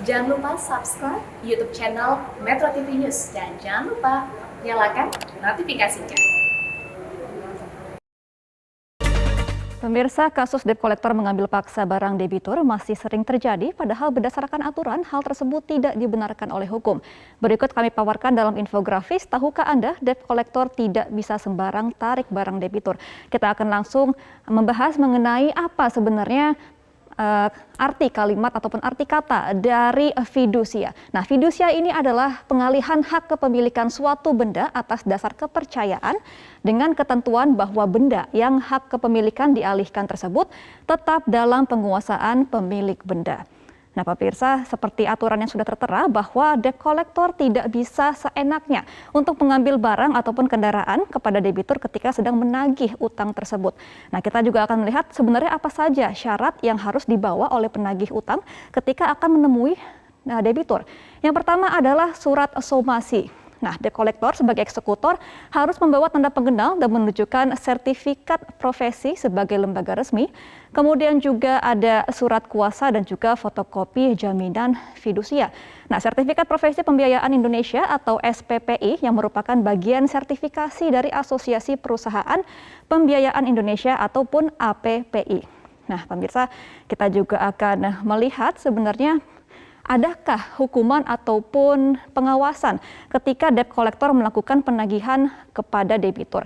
Jangan lupa subscribe YouTube channel Metro TV News dan jangan lupa nyalakan notifikasinya. Pemirsa, kasus debt collector mengambil paksa barang debitur masih sering terjadi, padahal berdasarkan aturan hal tersebut tidak dibenarkan oleh hukum. Berikut kami paparkan dalam infografis, tahukah Anda debt collector tidak bisa sembarang tarik barang debitur. Kita akan langsung membahas mengenai apa sebenarnya arti kalimat ataupun arti kata dari fidusia. Nah, fidusia ini adalah pengalihan hak kepemilikan suatu benda atas dasar kepercayaan dengan ketentuan bahwa benda yang hak kepemilikan dialihkan tersebut tetap dalam penguasaan pemilik benda. Nah, pemirsa, seperti aturan yang sudah tertera bahwa debt collector tidak bisa seenaknya untuk mengambil barang ataupun kendaraan kepada debitur ketika sedang menagih utang tersebut. Nah, kita juga akan melihat sebenarnya apa saja syarat yang harus dibawa oleh penagih utang ketika akan menemui debitur. Yang pertama adalah surat somasi. Nah, debt collector sebagai eksekutor harus membawa tanda pengenal dan menunjukkan sertifikat profesi sebagai lembaga resmi. Kemudian juga ada surat kuasa dan juga fotokopi jaminan fidusia. Nah, sertifikat profesi pembiayaan Indonesia atau SPPI yang merupakan bagian sertifikasi dari Asosiasi Perusahaan Pembiayaan Indonesia ataupun APPI. Nah, pemirsa, kita juga akan melihat sebenarnya adakah hukuman ataupun pengawasan ketika debt collector melakukan penagihan kepada debitur?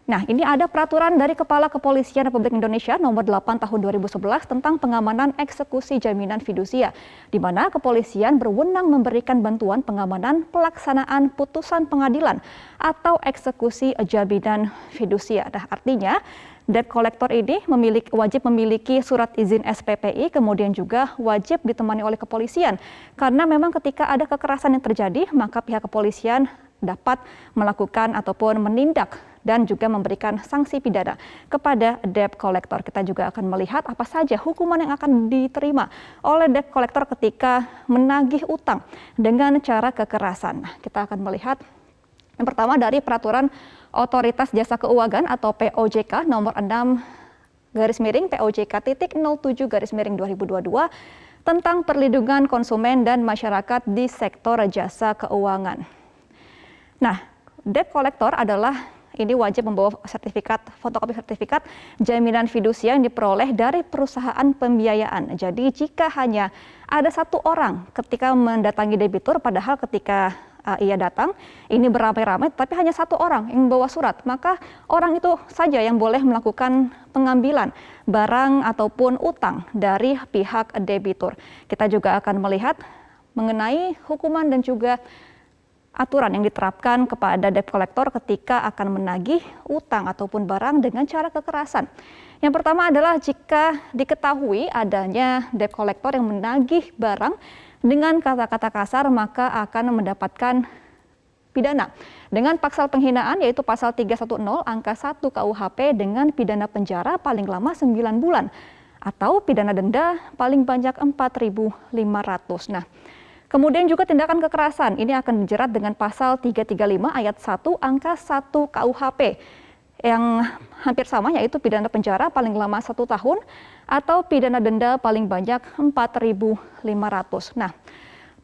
Nah, ini ada peraturan dari Kepala Kepolisian Republik Indonesia nomor 8 tahun 2011 tentang pengamanan eksekusi jaminan fidusia, di mana kepolisian berwenang memberikan bantuan pengamanan pelaksanaan putusan pengadilan atau eksekusi jaminan fidusia. Nah, artinya debt collector ini wajib memiliki surat izin SPPI, kemudian juga wajib ditemani oleh kepolisian. Karena memang ketika ada kekerasan yang terjadi, maka pihak kepolisian dapat melakukan ataupun menindak dan juga memberikan sanksi pidana kepada debt collector. Kita juga akan melihat apa saja hukuman yang akan diterima oleh debt collector ketika menagih utang dengan cara kekerasan. Kita akan melihat yang pertama dari peraturan Otoritas Jasa Keuangan atau POJK nomor 6/POJK.07/2022 tentang perlindungan konsumen dan masyarakat di sektor jasa keuangan. Nah, debt collector adalah ini wajib membawa fotokopi sertifikat jaminan fidusia yang diperoleh dari perusahaan pembiayaan. Jadi jika hanya ada satu orang ketika mendatangi debitur, padahal ketika ia datang, ini beramai-ramai, tapi hanya satu orang yang membawa surat, maka orang itu saja yang boleh melakukan pengambilan barang ataupun utang dari pihak debitur. Kita juga akan melihat mengenai hukuman dan juga aturan yang diterapkan kepada debt collector ketika akan menagih utang ataupun barang dengan cara kekerasan. Yang pertama adalah jika diketahui adanya debt collector yang menagih barang dengan kata-kata kasar, maka akan mendapatkan pidana dengan pasal penghinaan, yaitu pasal 310 angka 1 KUHP dengan pidana penjara paling lama 9 bulan atau pidana denda paling banyak 4.500. Nah, kemudian juga tindakan kekerasan ini akan dijerat dengan pasal 335 ayat 1 angka 1 KUHP yang hampir sama, yaitu pidana penjara paling lama 1 tahun atau pidana denda paling banyak 4.500. Nah,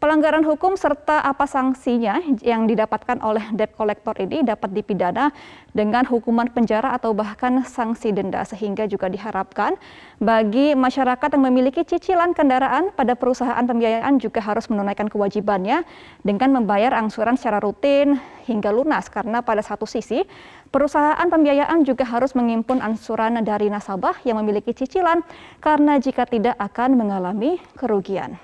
pelanggaran hukum serta apa sanksinya yang didapatkan oleh debt collector ini dapat dipidana dengan hukuman penjara atau bahkan sanksi denda, sehingga juga diharapkan bagi masyarakat yang memiliki cicilan kendaraan pada perusahaan pembiayaan juga harus menunaikan kewajibannya dengan membayar angsuran secara rutin hingga lunas, karena pada satu sisi perusahaan pembiayaan juga harus mengimpun angsuran dari nasabah yang memiliki cicilan karena jika tidak akan mengalami kerugian.